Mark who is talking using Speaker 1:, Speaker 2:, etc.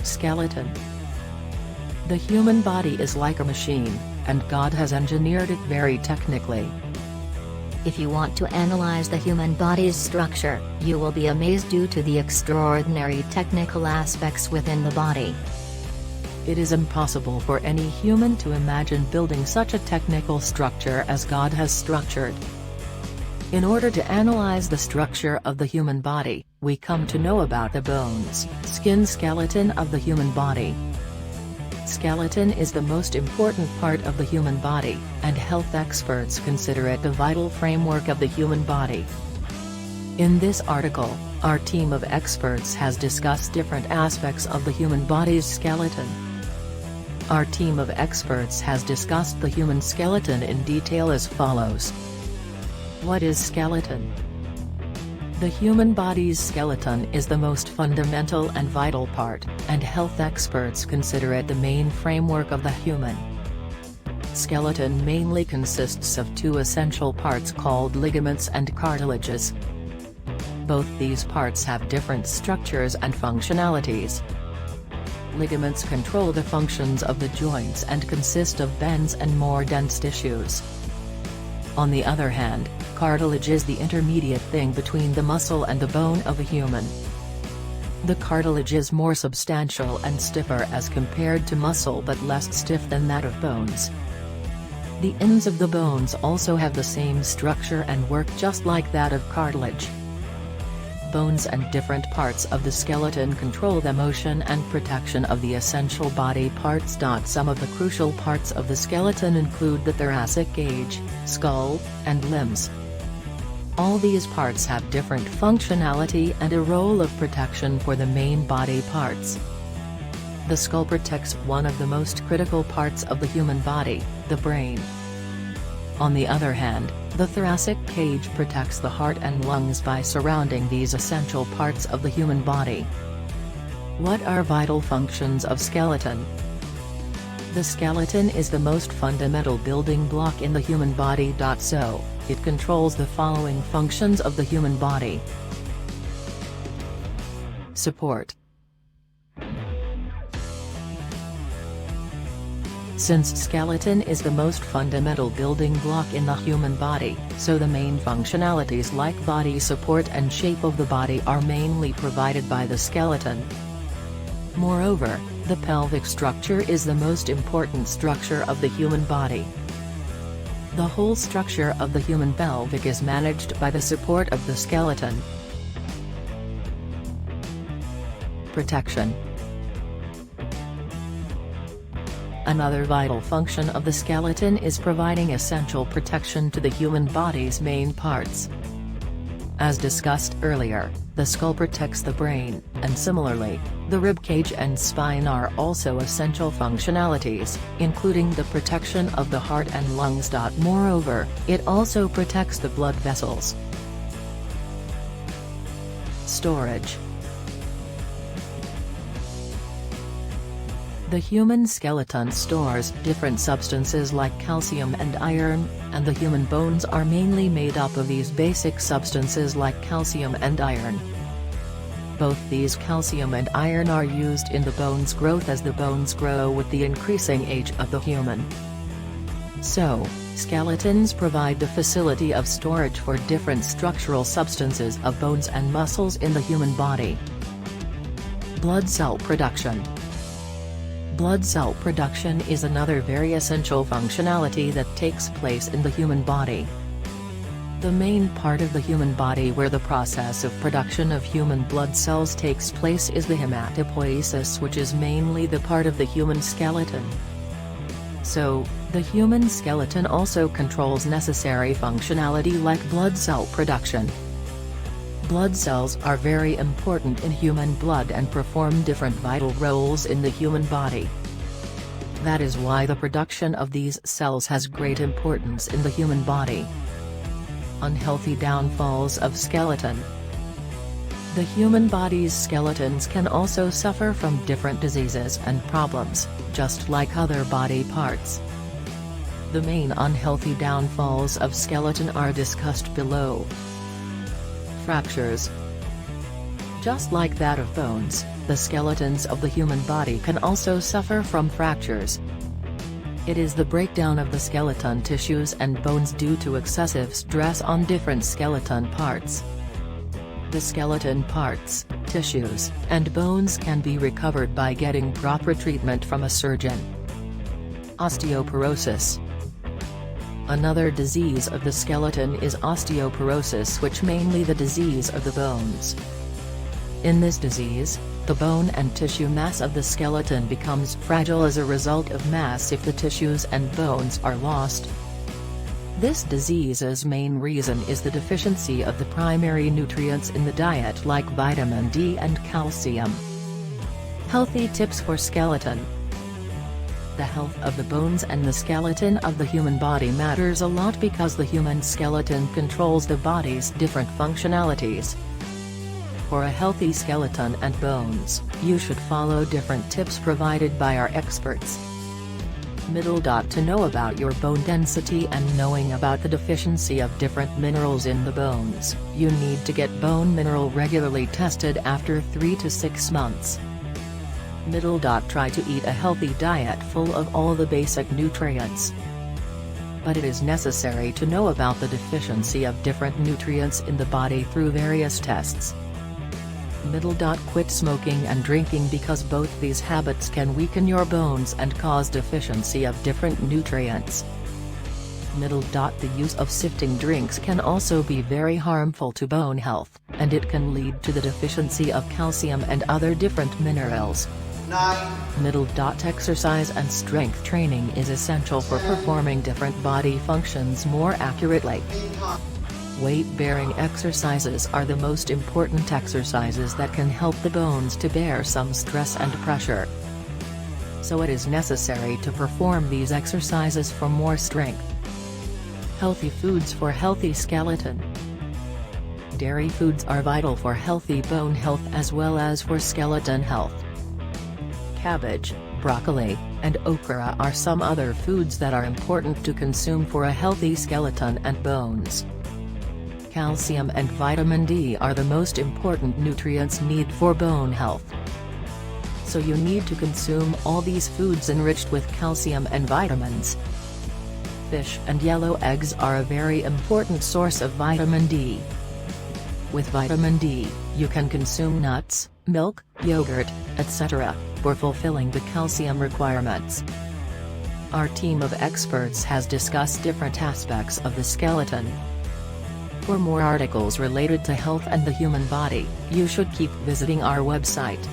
Speaker 1: Skeleton. The human body is like a machine, and God has engineered it very technically.
Speaker 2: If you want to analyze the human body's structure, you will be amazed due to the extraordinary technical aspects within the body.
Speaker 1: It is impossible for any human to imagine building such a technical structure as God has structured. In order to analyze the structure of the human body, we come to know about the bones, skin skeleton of the human body. Skeleton is the most important part of the human body, and health experts consider it the vital framework of the human body. In this article, our team of experts has discussed different aspects of the human body's skeleton. Our team of experts has discussed the human skeleton in detail as follows. What is skeleton? The human body's skeleton is the most fundamental and vital part, and health experts consider it the main framework of the human. Skeleton mainly consists of two essential parts called ligaments and cartilages. Both these parts have different structures and functionalities. Ligaments control the functions of the joints and consist of bends and more dense tissues. On the other hand, cartilage is the intermediate thing between the muscle and the bone of a human. The cartilage is more substantial and stiffer as compared to muscle but less stiff than that of bones. The ends of the bones also have the same structure and work just like that of cartilage. Bones and different parts of the skeleton control the motion and protection of the essential body parts. Some of the crucial parts of the skeleton include the thoracic cage, skull, and limbs. All these parts have different functionality and a role of protection for the main body parts. The skull protects one of the most critical parts of the human body, the brain. On the other hand, the thoracic cage protects the heart and lungs by surrounding these essential parts of the human body. What are vital functions of skeleton? The skeleton is the most fundamental building block in the human body. So, it controls the following functions of the human body. Support. Since skeleton is the most fundamental building block in the human body, so the main functionalities like body support and shape of the body are mainly provided by the skeleton. Moreover, the pelvic structure is the most important structure of the human body. The whole structure of the human pelvic is managed by the support of the skeleton. Protection. Another vital function of the skeleton is providing essential protection to the human body's main parts. As discussed earlier, the skull protects the brain, and similarly, the ribcage and spine are also essential functionalities, including the protection of the heart and lungs. Moreover, it also protects the blood vessels. Storage. The human skeleton stores different substances like calcium and iron, and the human bones are mainly made up of these basic substances like calcium and iron. Both these calcium and iron are used in the bone's growth as the bones grow with the increasing age of the human. So, skeletons provide the facility of storage for different structural substances of bones and muscles in the human body. Blood cell production. Blood cell production is another very essential functionality that takes place in the human body. The main part of the human body where the process of production of human blood cells takes place is the hematopoiesis, which is mainly the part of the human skeleton. So, the human skeleton also controls necessary functionality like blood cell production. Blood cells are very important in human blood and perform different vital roles in the human body. That is why the production of these cells has great importance in the human body. Unhealthy downfalls of skeleton. The human body's skeletons can also suffer from different diseases and problems, just like other body parts. The main unhealthy downfalls of skeleton are discussed below. Fractures. Just like that of bones, the skeletons of the human body can also suffer from fractures. It is the breakdown of the skeleton tissues and bones due to excessive stress on different skeleton parts. The skeleton parts, tissues, and bones can be recovered by getting proper treatment from a surgeon. Osteoporosis. Another disease of the skeleton is osteoporosis, which mainly the disease of the bones. In this disease, the bone and tissue mass of the skeleton becomes fragile as a result of mass if the tissues and bones are lost. This disease's main reason is the deficiency of the primary nutrients in the diet like vitamin D and calcium. Healthy tips for skeleton. The health of the bones and the skeleton of the human body matters a lot because the human skeleton controls the body's different functionalities. For a healthy skeleton and bones, you should follow different tips provided by our experts. To know about your bone density and knowing about the deficiency of different minerals in the bones, you need to get bone mineral regularly tested after 3 to 6 months. Try to eat a healthy diet full of all the basic nutrients. But it is necessary to know about the deficiency of different nutrients in the body through various tests. Quit smoking and drinking because both these habits can weaken your bones and cause deficiency of different nutrients. The use of sifting drinks can also be very harmful to bone health, and it can lead to the deficiency of calcium and other different minerals. Exercise and strength training is essential for performing different body functions more accurately. Weight-bearing exercises are the most important exercises that can help the bones to bear some stress and pressure. So it is necessary to perform these exercises for more strength. Healthy foods for healthy skeleton. Dairy foods are vital for healthy bone health as well as for skeleton health. Cabbage, broccoli, and okra are some other foods that are important to consume for a healthy skeleton and bones. Calcium and vitamin D are the most important nutrients needed for bone health. So you need to consume all these foods enriched with calcium and vitamins. Fish and yellow eggs are a very important source of vitamin D. With vitamin D, you can consume nuts, milk, yogurt, etc., for fulfilling the calcium requirements. Our team of experts has discussed different aspects of the skeleton. For more articles related to health and the human body, you should keep visiting our website.